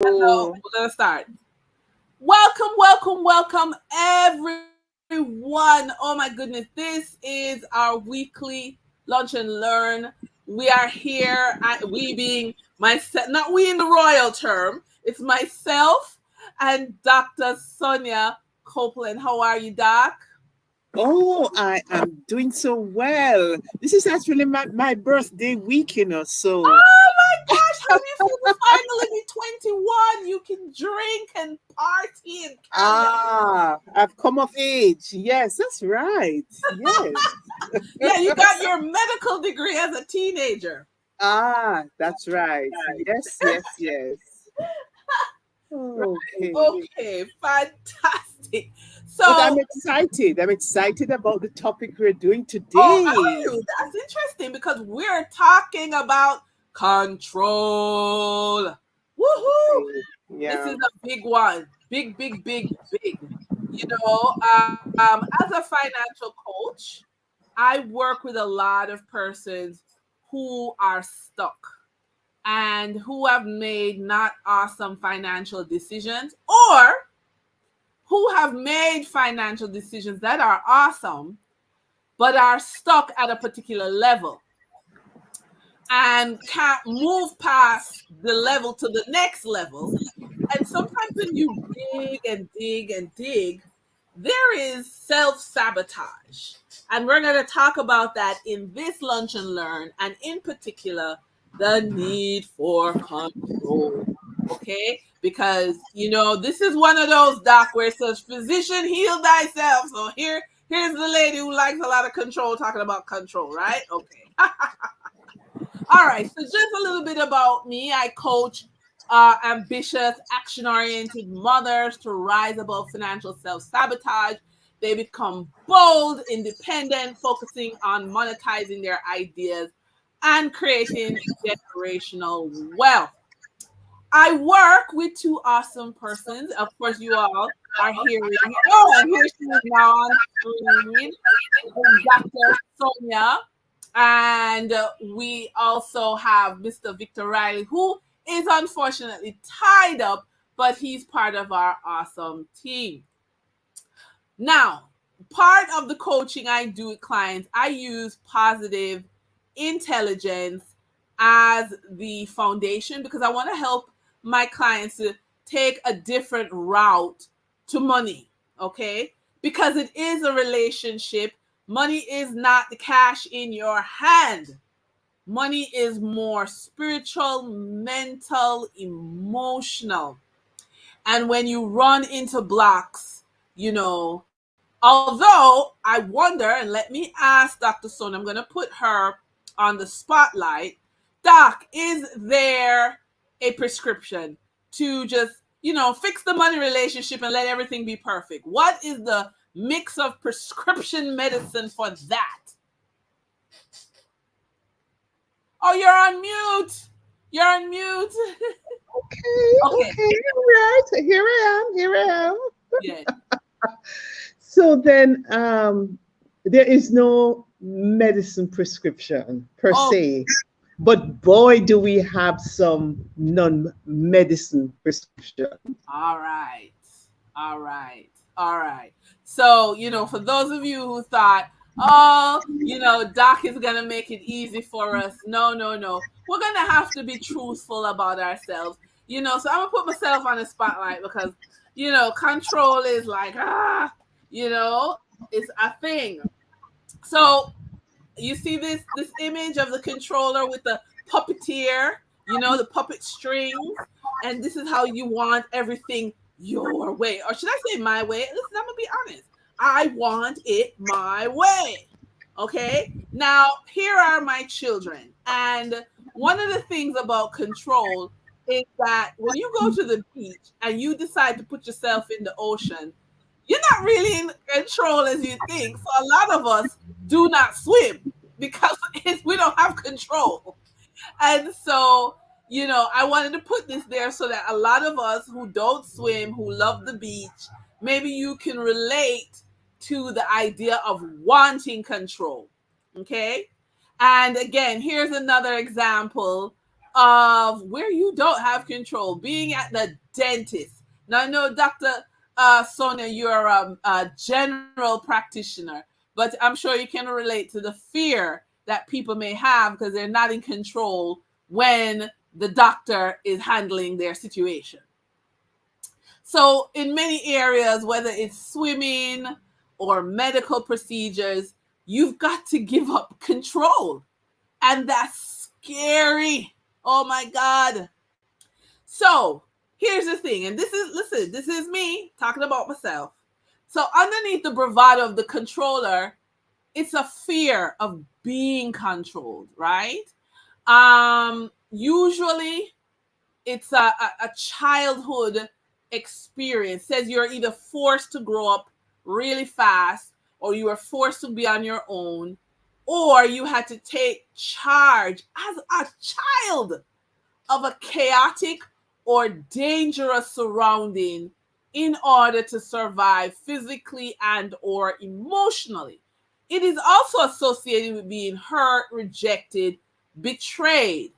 Hello, we're gonna start. Welcome, welcome, welcome, everyone. Oh my goodness, this is our weekly lunch and learn. We are here, we being myself, not we in the royal term, it's myself and Dr. Sonia Copeland. How are you, Doc? Oh, I am doing so well. This is actually my birthday week, so Oh my gosh, how do you feel to finally be 21? You can drink and party and carry on. I've come of age. Yes, that's right. Yes. Yeah, you got your medical degree as a teenager. That's right. Yes, yes, yes. Right. Okay. Okay, fantastic. But I'm So, excited. I'm excited about the topic we're doing oh, are today. you? That's interesting because we're talking about control. Woohoo! Okay. This Yeah. is a big one. Big, big, big, big. As a financial coach, I work with a lot of persons who are stuck and who have made not awesome financial decisions or who have made financial decisions that are awesome but are stuck at a particular level and can't move past the level to the next level. And sometimes when you dig and dig and dig, there is self sabotage. And we're going to talk about that in this lunch and learn, and in particular, the need for control. Okay? Because, this is one of those, Doc, where it says, physician, heal thyself. So here's the lady who likes a lot of control talking about control, right? Okay. All right. So just a little bit about me. I coach ambitious, action-oriented mothers to rise above financial self-sabotage. They become bold, independent, focusing on monetizing their ideas and creating generational wealth. I work with two awesome persons. Of course, you all are hearing. Oh, and here she is now on screen. Dr. Sonia. And we also have Mr. Victor Riley, who is unfortunately tied up, but he's part of our awesome team. Now, part of the coaching I do with clients, I use positive intelligence as the foundation because I want to help my clients to take a different route to money. Okay. Because it is a relationship. Money is not the cash in your hand. Money is more spiritual, mental, emotional. And when you run into blocks, although I wonder, and let me ask Dr. Son, I'm going to put her on the spotlight. Doc, is there a prescription to just, fix the money relationship and let everything be perfect? What is the mix of prescription medicine for that? Oh, you're on mute. You're on mute. Okay, Okay. okay, all right. Here I am. Here I am. Yeah. So then, there is no medicine prescription per Oh, se, but boy, do we have some non-medicine prescription. all right. All right. All right. So, for those of you who thought, oh, Doc is going to make it easy for us. No, no, no. We're going to have to be truthful about ourselves. So I'm going to put myself on the spotlight because, control is like, it's a thing. So you see this image of the controller with the puppeteer, the puppet strings, and this is how you want everything your way, or should I say my way? Listen, I'm gonna be honest. I want it my way. Okay. Now here are my children, and one of the things about control is that when you go to the beach and you decide to put yourself in the ocean, you're not really in control as you think. So a lot of us do not swim because we don't have control. And so, I wanted to put this there so that a lot of us who don't swim, who love the beach, maybe you can relate to the idea of wanting control. Okay. And again, here's another example of where you don't have control, being at the dentist. Now, I know, Dr. Sonia, you're a general practitioner, but I'm sure you can relate to the fear that people may have because they're not in control when the doctor is handling their situation. So, in many areas, whether it's swimming or medical procedures, you've got to give up control. And that's scary. Oh my God. So, here's the thing. And this is, listen, this is me talking about myself. So, underneath the bravado of the controller, it's a fear of being controlled, right? Usually it's a childhood experience. Says you're either forced to grow up really fast, or you were forced to be on your own, or you had to take charge as a child of a chaotic or dangerous surrounding in order to survive physically and or emotionally. It is also associated with being hurt, rejected, betrayed,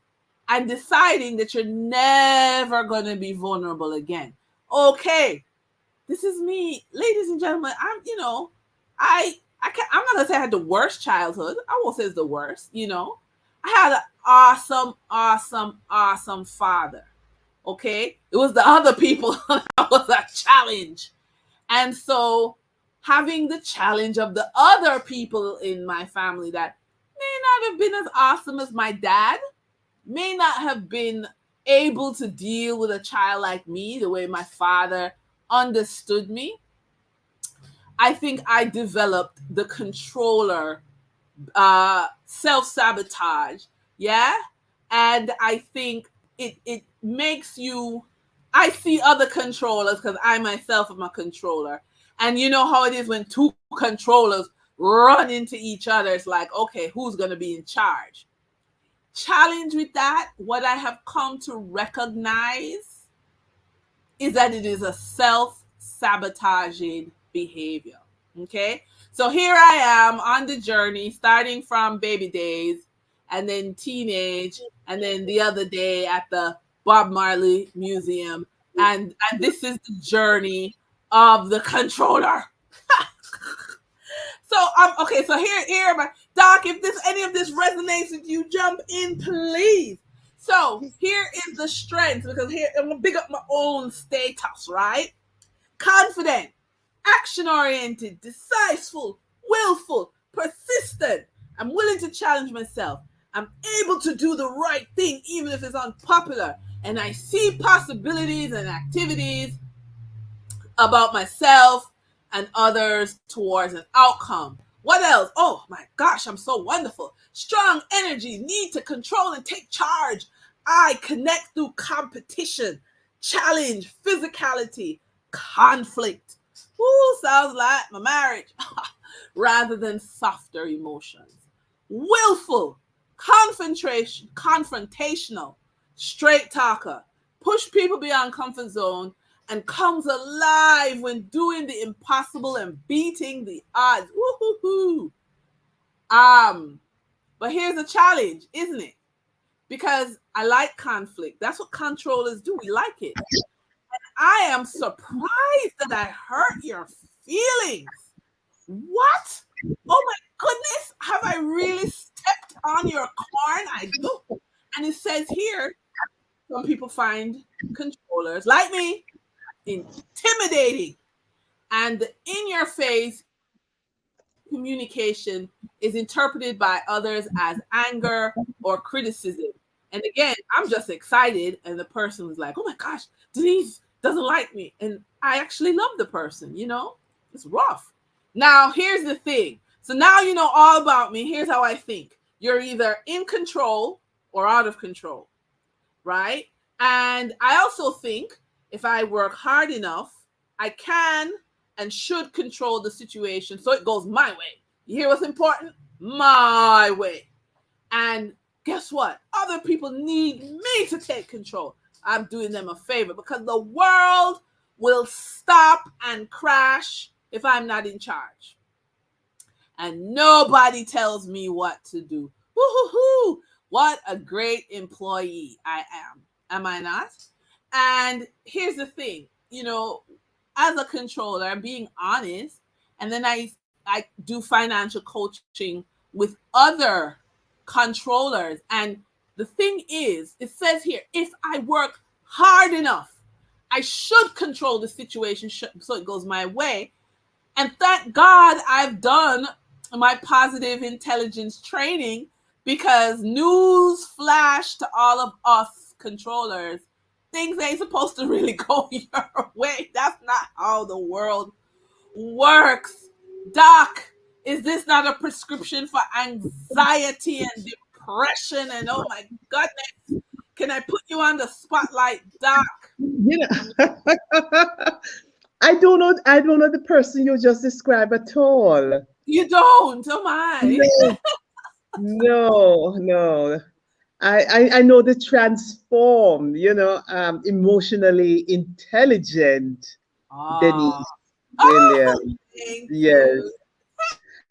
and deciding that you're never going to be vulnerable again. Okay, this is me, ladies and gentlemen. I'm not gonna say I had the worst childhood. I won't say it's the worst. I had an awesome, awesome, awesome father. Okay, it was the other people that was a challenge, and so having the challenge of the other people in my family that may not have been as awesome as my dad, may not have been able to deal with a child like me the way my father understood me. I think I developed the controller self sabotage. Yeah. And I think it makes you, I see other controllers because I myself am a controller. And you know how it is when two controllers run into each other. It's like, okay, who's going to be in charge? Challenge with that, what I have come to recognize is that it is a self sabotaging behavior. Okay. So here I am on the journey, starting from baby days and then teenage, and then the other day at the Bob Marley Museum. And this is the journey of the controller. So okay, so here my Doc, if this any of this resonates with you, jump in, please. So here is the strength, because here I'm gonna big up my own status, right? Confident, action oriented, decisive, willful, persistent. I'm willing to challenge myself. I'm able to do the right thing even if it's unpopular. And I see possibilities and activities about myself and others towards an outcome. What else? Oh my gosh, I'm so wonderful. Strong energy, need to control and take charge. I connect through competition, challenge, physicality, conflict. Ooh, sounds like my marriage. Rather than softer emotions. Willful, confrontational, straight talker, push people beyond comfort zone, and comes alive when doing the impossible and beating the odds. Woo-hoo-hoo. Um, but here's a challenge, isn't it? Because I like conflict. That's what controllers do. We like it. I am surprised that I hurt your feelings. What? Oh my goodness. Have I really stepped on your corn? I do. And it says here, some people find controllers like me intimidating, and in your face communication is interpreted by others as anger or criticism. And again, I'm just excited, and the person was like, oh my gosh, Denise doesn't like me. And I actually love the person. It's rough. Now, here's the thing. So now you know all about me. Here's how I think: you're either in control or out of control, right? And I also think if I work hard enough, I can and should control the situation so it goes my way. You hear what's important? My way. And guess what? Other people need me to take control. I'm doing them a favor because the world will stop and crash if I'm not in charge. And nobody tells me what to do. Woo-hoo-hoo. What a great employee I am. Am I not? And here's the thing, as a controller, I'm being honest, and then I do financial coaching with other controllers. And the thing is, it says here, if I work hard enough, I should control the situation so it goes my way. And thank God I've done my positive intelligence training, because news flash to all of us controllers, things ain't supposed to really go your way. That's not how the world works. Doc, is this not a prescription for anxiety and depression? And oh my goodness, can I put you on the spotlight, Doc? You know, I don't know the person you just described at all. You don't, oh my. No, no, no. I know the transformed, emotionally intelligent Ah, Denise oh, Williams. thank you. Yes.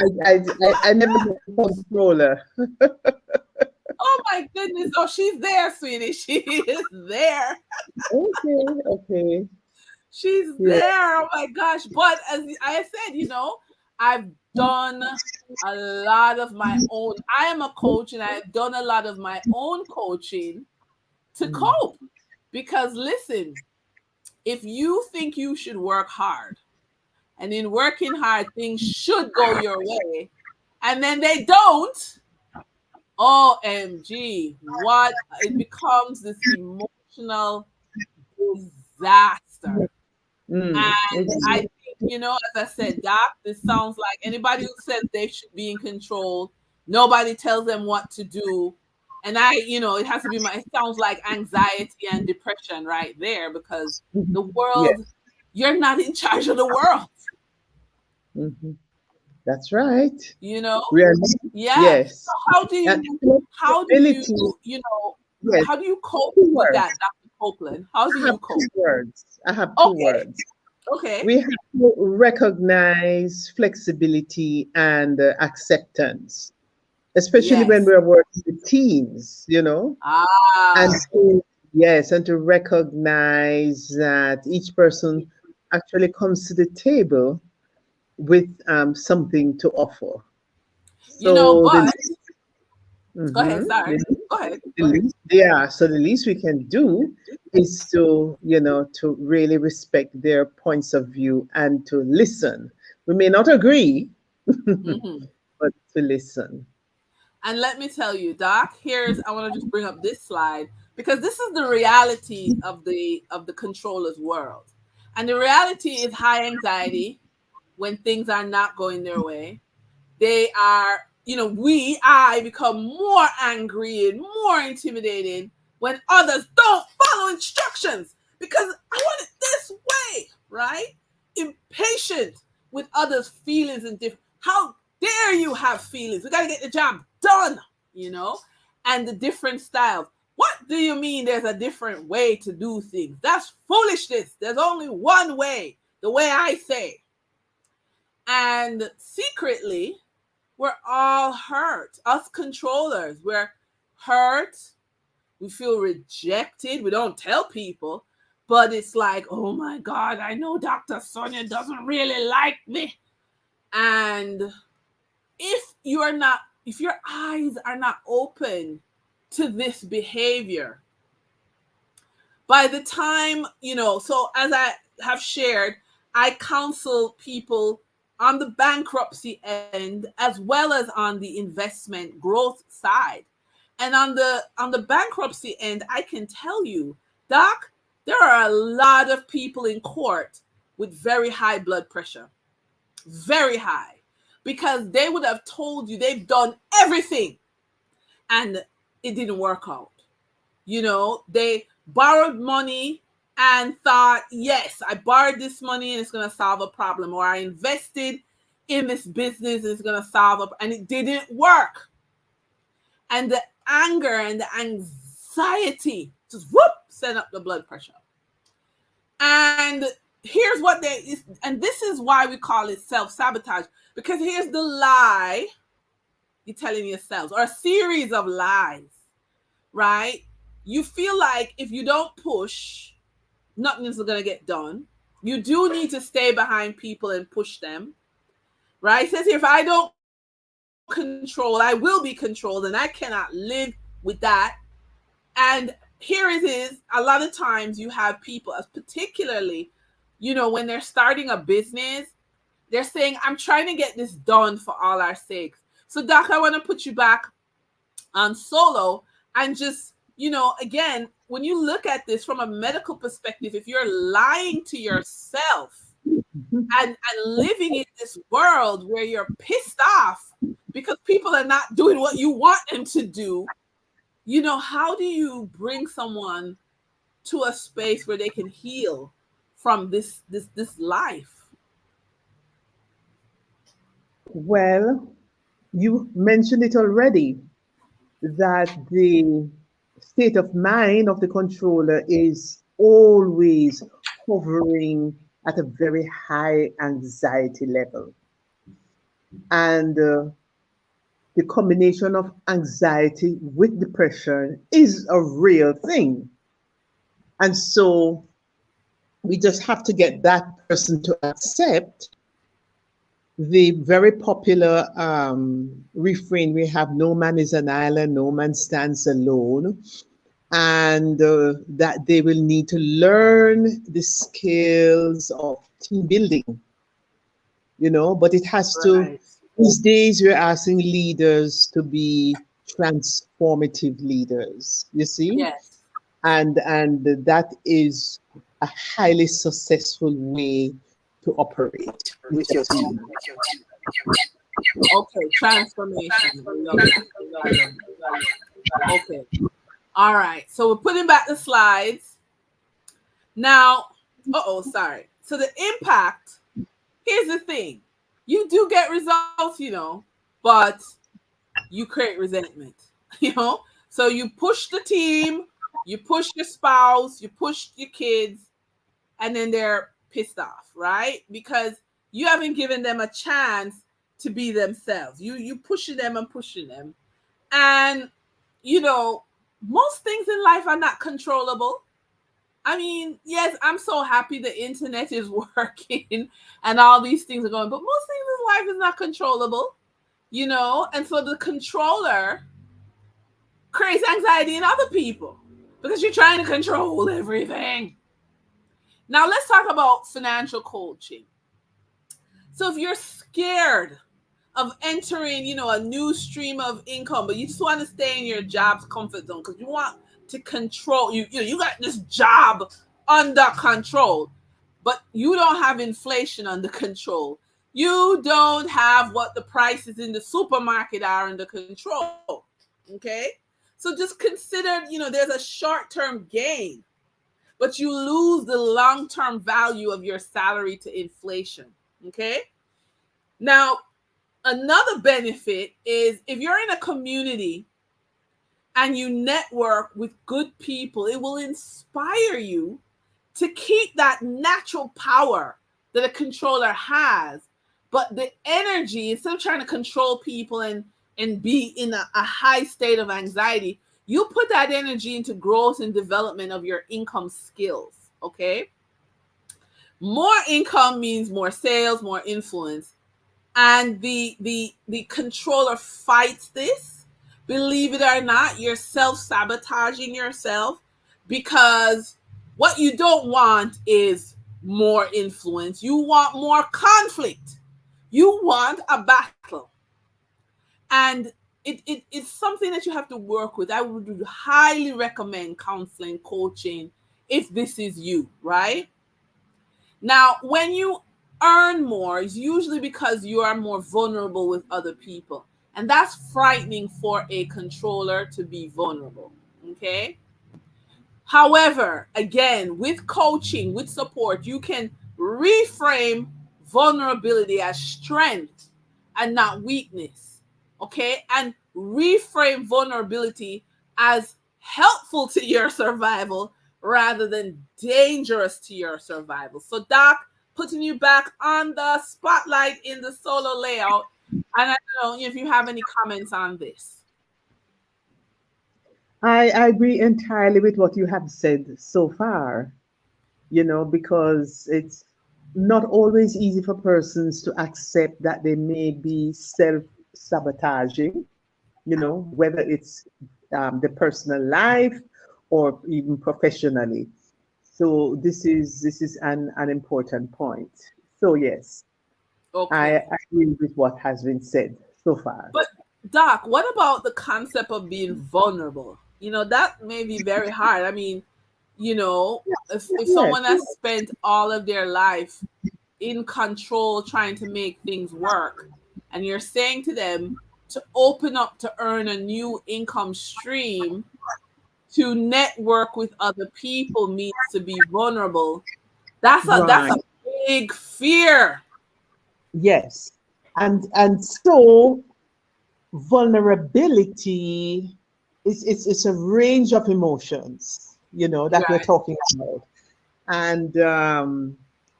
I never got a controller. Oh my goodness. Oh, she's there, sweetie. She is there. Okay, okay. She's Yeah. there. Oh my gosh. But as I said, I've done a lot of my own. I am a coach, and I've done a lot of my own coaching to Mm. cope. Because listen, if you think you should work hard, and in working hard, things should go your way, and then they don't, OMG, what it becomes this emotional disaster. Mm. And I Okay. think, as I said, Doc, this sounds like anybody who says they should be in control, nobody tells them what to do. And it has to be it sounds like anxiety and depression right there, because the Yeah. world, you're not in charge of the world, Hmm. That's right. you know? We are. Yeah. So Yes. how do And you, how do you, flexibility. you know, Yes. how do you cope Two with that, words. Dr. Copeland? How do I have you two cope? words. I have two Okay. words. Okay. We have to recognize flexibility and acceptance, especially when Yes. we're working with teams, and Ah, yes, and to recognize that each person actually comes to the table with something to offer. So the but go ahead. mhm, Sorry. Go ahead. the Go ahead. least, yeah, so the least we can do is to, to really respect their points of view and to listen. We may not agree, Hmm. but to listen. And let me tell you, Doc, I want to just bring up this slide, because this is the reality of the controller's world. And the reality is high anxiety when things are not going their way. They are, I become more angry and more intimidated when others don't follow instructions, because I want it this way, right? Impatient with others' feelings and different. How dare you have feelings? We got to get the job done, you know? And the different styles. What do you mean there's a different way to do things? That's foolishness. There's only one way, the way I say. And secretly, we're all hurt. Us controllers, we're hurt. We feel rejected. We don't tell people, but it's like, oh my God, I know Dr. Sonia doesn't really like me. And if your eyes are not open to this behavior, by the time, so as I have shared, I counsel people on the bankruptcy end as well as on the investment growth side. And on the bankruptcy end, I can tell you, Doc, there are a lot of people in court with very high blood pressure, very high, because they would have told you they've done everything and it didn't work out. They borrowed money and thought, yes, I borrowed this money and it's going to solve a problem, or I invested in this business and it's going to and it didn't work. And the anger and the anxiety just whoop sent up the blood pressure. And here's what and this is why we call it self-sabotage, because here's the lie you're telling yourselves, or a series of lies. right? You feel like if you don't push, nothing is going to get done. You do need to stay behind people and push them, right? It says here, if I don't control, I will be controlled, and I cannot live with that. And here it is, a lot of times you have people, particularly, when they're starting a business, they're saying, I'm trying to get this done for all our sakes. So, Doc, I want to put you back on solo and just, again, when you look at this from a medical perspective, if you're lying to yourself and living in this world where you're pissed off because people are not doing what you want them to do, how do you bring someone to a space where they can heal from this life? Well, you mentioned it already that the state of mind of the controller is always hovering at a very high anxiety level. And the combination of anxiety with depression is a real thing. And so we just have to get that person to accept the very popular refrain we have: no man is an island, no man stands alone. And that they will need to learn the skills of team building, but it has to, Right. these days we're asking leaders to be transformative leaders, you see, Yes. and that is a highly successful way to operate with your team. Okay. Transformation. I love that. I love that. Okay. All right. So we're putting back the slides. Now, sorry. So the impact, here's the thing. You do get results, but you create resentment, you know? So you push the team, you push your spouse, you push your kids, and then they're pissed off, right? Because you haven't given them a chance to be themselves. You pushing them and pushing them. And most things in life are not controllable. I mean, yes, I'm so happy the internet is working and all these things are going, but most things in life is not controllable, And so the controller creates anxiety in other people because you're trying to control everything. Now, let's talk about financial coaching. So if you're scared of entering, a new stream of income, but you just want to stay in your job's comfort zone because you want to control you got this job under control, but you don't have inflation under control. You don't have what the prices in the supermarket are under control. Okay? So just consider, there's a short-term gain, but you lose the long-term value of your salary to inflation. Okay? Now, another benefit is if you're in a community and you network with good people, it will inspire you to keep that natural power that a controller has. But the energy, instead of trying to control people and be in a high state of anxiety, you put that energy into growth and development of your income skills. Okay. More income means more sales, more influence, and the controller fights this. Believe it or not, you're self-sabotaging yourself because what you don't want is more influence. You want more conflict. You want a battle. And it's something that you have to work with. I would highly recommend counseling, coaching, if this is you, right? Now, when you earn more, it's usually because you are more vulnerable with other people. And that's frightening for a controller to be vulnerable. Okay. However, again, with coaching, with support, you can reframe vulnerability as strength and not weakness. Okay. And reframe vulnerability as helpful to your survival rather than dangerous to your survival. So, Doc, putting you back on the spotlight in the solo layout. And I don't know if you have any comments on this. I agree entirely with what you have said so far, because it's not always easy for persons to accept that they may be self sabotaging, whether it's the personal life or even professionally. So this is an important point. So yes, I Okay. agree with what has been said so far. But Doc, what about the concept of being vulnerable? That may be very hard. I mean, if Yes, someone has spent all of their life in control trying to make things work, and you're saying to them to open up to earn a new income stream, to network with other people means to be vulnerable. That's a right. big fear. Yes. And so vulnerability is a range of emotions, that we're Right. talking about.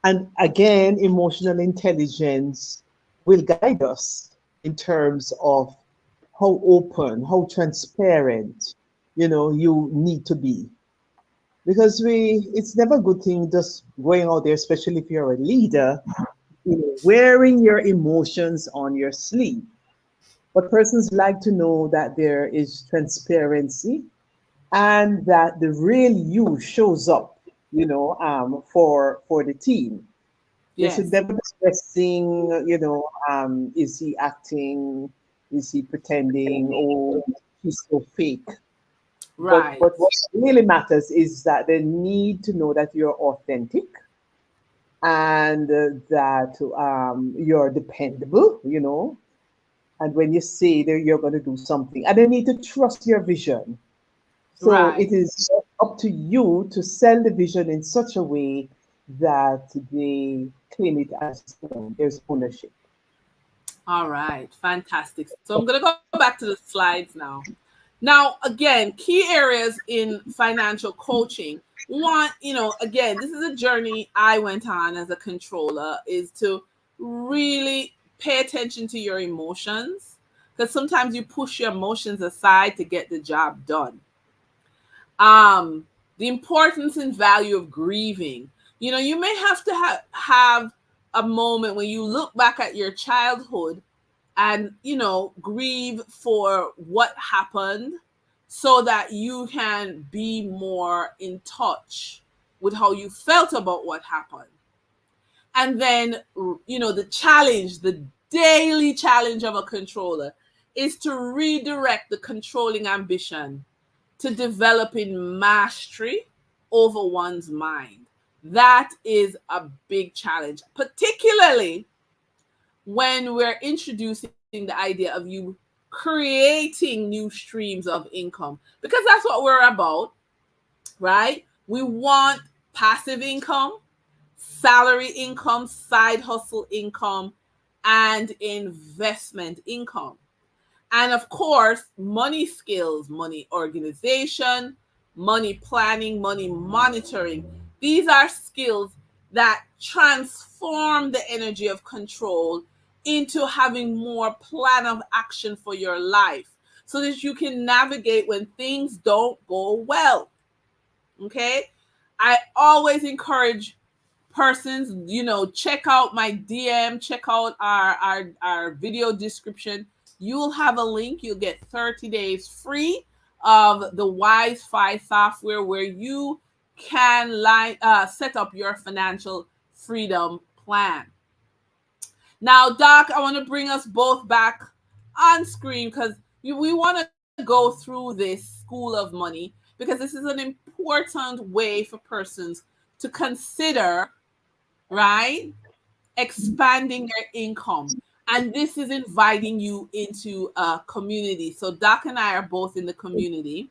And again, emotional intelligence will guide us in terms of how open, how transparent, you need to be. Because it's never a good thing just going out there, especially if you're a leader, wearing your emotions on your sleeve. But persons like to know that there is transparency and that the real you shows up, for the team. They should Yes. never be stressing, is he acting? Is he pretending? Oh, he's so fake. But Right. but what really matters is that they need to know that you're authentic and that you're dependable, and when you say that you're going to do something, and they need to trust your vision. So Right. it is up to you to sell the vision in such a way that they claim it as own. There's ownership. All right, fantastic. So I'm going to go back to the slides now. Now, again, key areas in financial coaching. One, again, this is a journey I went on as a controller, is to really pay attention to your emotions, because sometimes you push your emotions aside to get the job done. um the importance and value of grieving. You may have to have a moment when you look back at your childhood and grieve for what happened, so that you can be more in touch with how you felt about what happened. And then, the challenge, the daily challenge of a controller, is to redirect the controlling ambition to developing mastery over one's mind. That is a big challenge, particularly when we're introducing the idea of you creating new streams of income, because that's what we're about, right? We want passive income, salary income, side hustle income, and investment income. And of course, money skills, money organization, money planning, money monitoring. These are skills that transform the energy of control into having more plan of action for your life, so that you can navigate when things don't go well. Okay? I always encourage persons, check out my DM, check out our video description. You'll have a link. You'll get 30 days free of the Wi-Fi software, where you can set up your financial freedom plan. Now, Doc, I want to bring us both back on screen, because we want to go through this school of money, because this is an important way for persons to consider, right? Expanding their income. And this is inviting you into a community. So Doc and I are both in the community.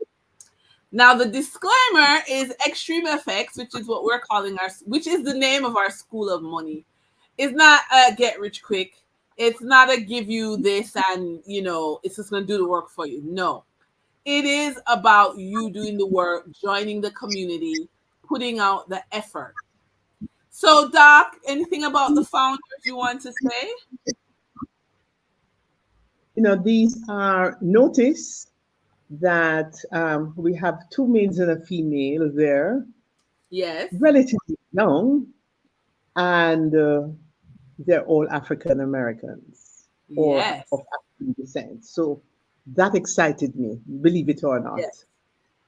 Now the disclaimer is extreme effects, which is what we're calling which is the name of our school of money. It's not a get rich quick. It's not a give you this and it's just gonna do the work for you. No. It is about you doing the work, joining the community, putting out the effort. So, Doc, anything about the founders you want to say? These are notice. that we have two males and a female there, Yes. relatively young, and they're all African Americans or Yes. of African descent. So that excited me, believe it or not, Yes.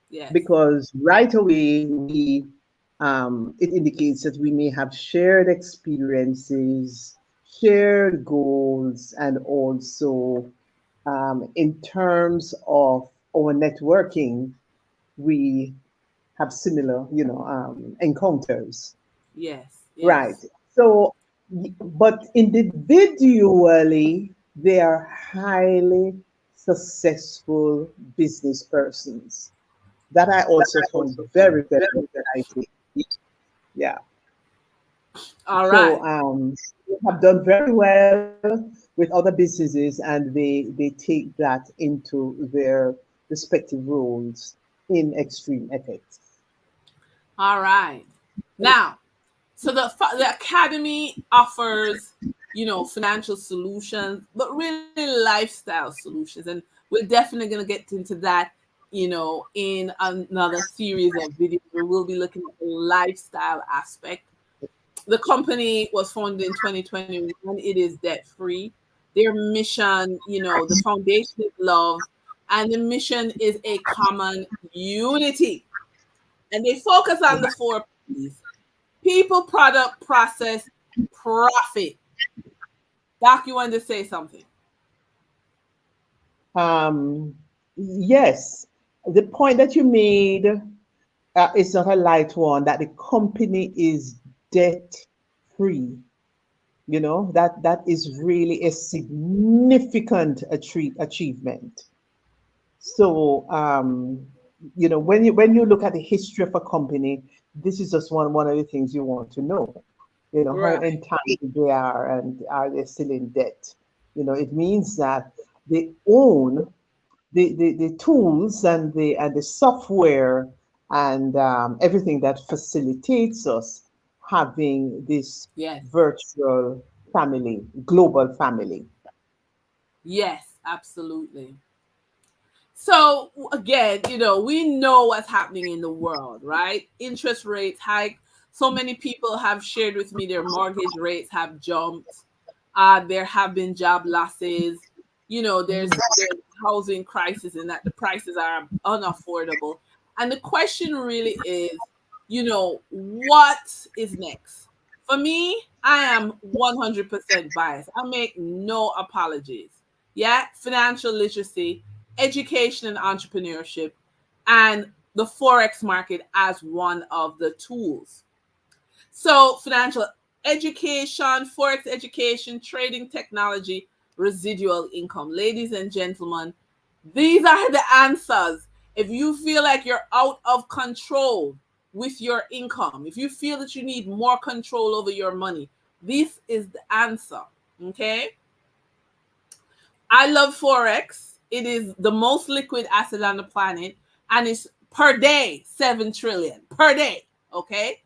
Yes. because right away it indicates that we may have shared experiences, shared goals, and also in terms of our networking, we have similar, encounters. Yes. Right. Yes. So, but individually, they are highly successful business persons. That I also found very, very exciting. Yeah. All So right. they have done very well with other businesses, and they take that into their respective roles in extreme ethics. All right. Now, so the academy offers, financial solutions, but really lifestyle solutions, and we're definitely going to get into that, in another series of videos where we'll be looking at the lifestyle aspect. The company was founded in 2021. It is debt free. Their mission, the foundation is love, and the mission is a common unity. And they focus on the four P's: people, product, process, profit. Doc, you wanted to say something? Um, yes, the point that you made is not a light one, that the company is debt free. That is really a significant achievement. So, when you look at the history of a company, this is just one of the things you want to know. How Right. entitled they are, and are they still in debt? It means that they own the tools and the software and everything that facilitates us having this Yes. virtual family, global family. Yes, absolutely. So again, we know what's happening in the world, right? Interest rates hike. So many people have shared with me their mortgage rates have jumped. There have been job losses. There's housing crisis, and that the prices are unaffordable. And the question really is, what is next? For me, I am 100% biased. I make no apologies. Yeah, financial literacy, education and entrepreneurship, and the forex market as one of the tools. So, financial education, forex education, trading technology, residual income. Ladies and gentlemen, these are the answers. If you feel like you're out of control with your income, if you feel that you need more control over your money, this is the answer. Okay. I love Forex. It is the most liquid asset on the planet, and it's per day 7 trillion per day. Okay.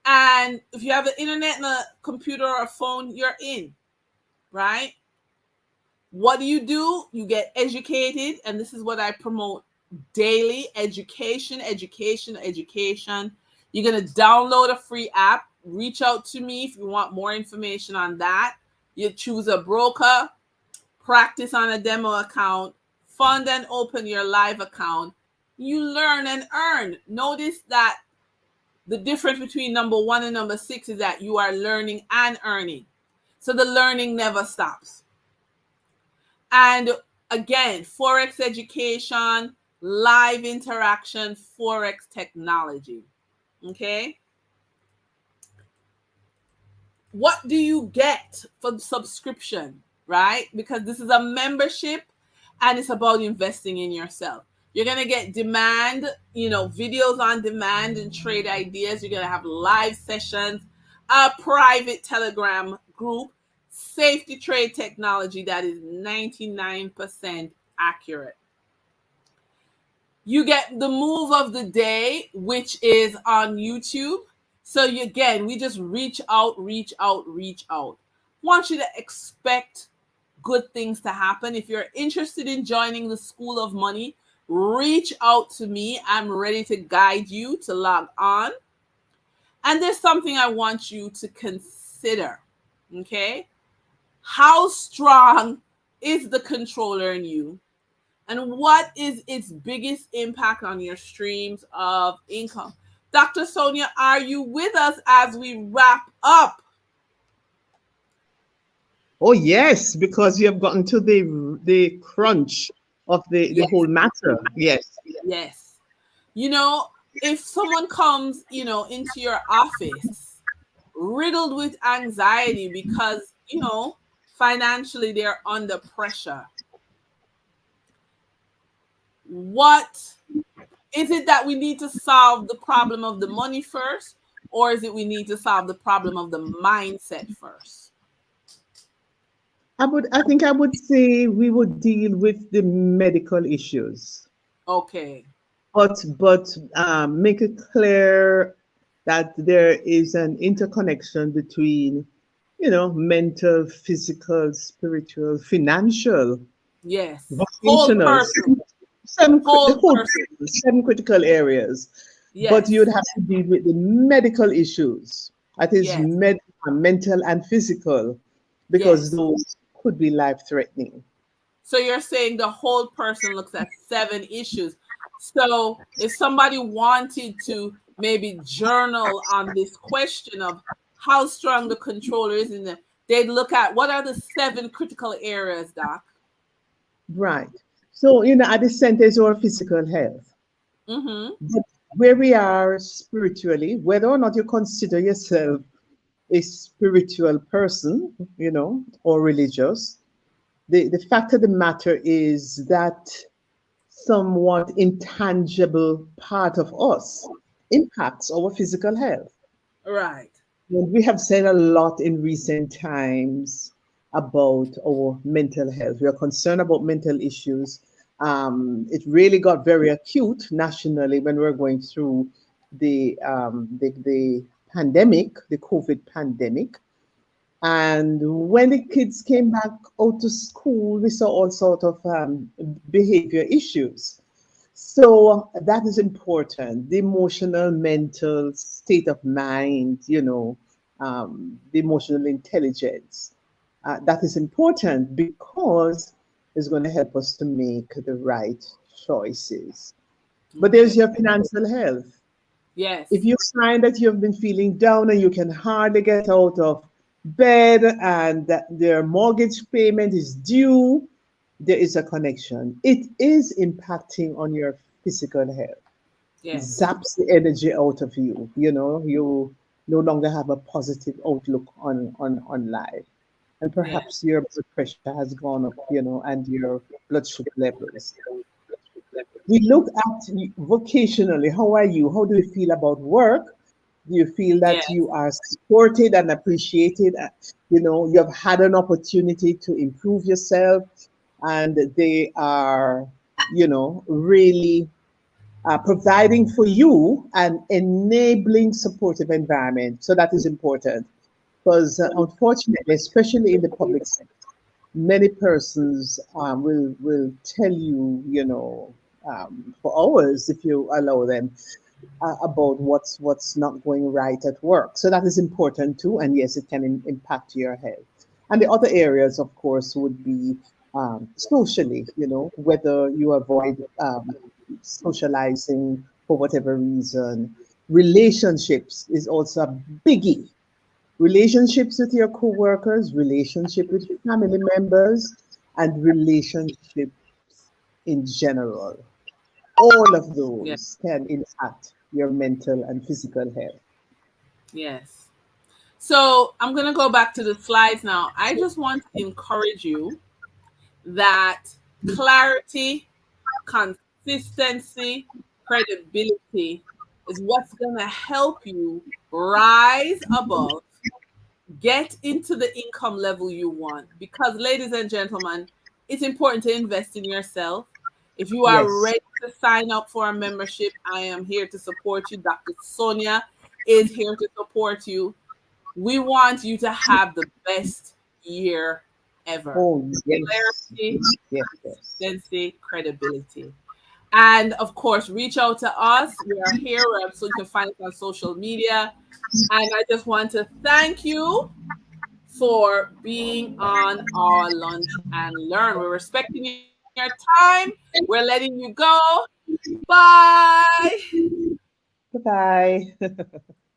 And if you have the internet and a computer or a phone, you're in, right? What do? You get educated, and this is what I promote daily: education, education, education. You're going to download a free app. Reach out to me if you want more information on that. You choose a broker, practice on a demo account, fund and open your live account. You learn and earn. Notice that the difference between number one and number six is that you are learning and earning. So the learning never stops. And again, Forex education, live interaction, Forex technology. Okay. What do you get for the subscription, right? Because this is a membership and it's about investing in yourself. You're going to get demand, videos on demand and trade ideas. You're going to have live sessions, a private Telegram group, safety trade technology that is 99% accurate. You get the move of the day, which is on YouTube. So again, we just reach out, reach out, reach out. Want you to expect good things to happen. If you're interested in joining the School of Money, reach out to me. I'm ready to guide you to log on. And there's something I want you to consider. Okay? How strong is the controller in you? And what is its biggest impact on your streams of income? Dr. Sonia, are you with us as we wrap up? Oh yes, because you have gotten to the crunch of the Yes, whole matter. Yes. yes. You know, if someone comes, into your office riddled with anxiety because, financially they're under pressure, what is it that we need to solve the problem of the money first, or is it we need to solve the problem of the mindset first? I think I would say we would deal with the medical issues, Okay. but make it clear that there is an interconnection between, mental, physical, spiritual, financial, Yes. Whole vocational, person. the Whole whole person. seven critical areas. But Yes. you'd have to deal with the medical issues. That is Yes. mental and physical, because Yes. those could be life threatening. So you're saying the whole person looks at seven issues. So if somebody wanted to maybe journal on this question of how strong the controller is in them, they'd look at what are the seven critical areas, Doc? Right. So, at the center is our physical health. Mm-hmm. But where we are spiritually, whether or not you consider yourself a spiritual person, or religious, the fact of the matter is that somewhat intangible part of us impacts our physical health. Right. And we have said a lot in recent times about our mental health. We are concerned about mental issues. It really got very acute nationally when we were going through the pandemic, the COVID pandemic. And when the kids came back out to school, we saw all sort of behavior issues. So that is important. The emotional, mental state of mind, the emotional intelligence. That is important because it's going to help us to make the right choices. But Okay. there's your financial health. If Yes. you find that you've been feeling down and you can hardly get out of bed and that their mortgage payment is due, there is a connection. It is impacting on your physical health. Yes. Zaps the energy out of you. You no longer have a positive outlook on life. And Yes. perhaps your blood pressure has gone up, and your blood sugar levels. We look at vocationally. How are you? How do you feel about work? Do you feel that Yes. you are supported and appreciated? You have had an opportunity to improve yourself, and they are, really providing for you an enabling supportive environment. So that is important because, unfortunately, especially in the public sector, many persons will tell you, for hours if you allow them, about what's not going right at work. So that is important too, and yes, it can impact your health. And the other areas, of course, would be socially. Whether you avoid socializing for whatever reason. Relationships is also a biggie. Relationships with your coworkers, relationship with family members, and relationships in general. All of Yes. those can impact your mental and physical health. Yes. So I'm gonna go back to the slides now. I just want to encourage you that clarity, consistency, credibility is what's going to help you rise above, get into the income level you want. Because, ladies and gentlemen, it's important to invest in yourself. If you are Yes. ready to sign up for a membership, I am here to support you. Dr. Sonia is here to support you. We want you to have the best year ever. Oh, yes. Clarity, Yes, yes, yes. consistency, credibility. And of course, reach out to us. We are here, so you can find us on social media. And I just want to thank you for being on our lunch and learn. We're respecting your time. We're letting you go. Bye. Bye-bye.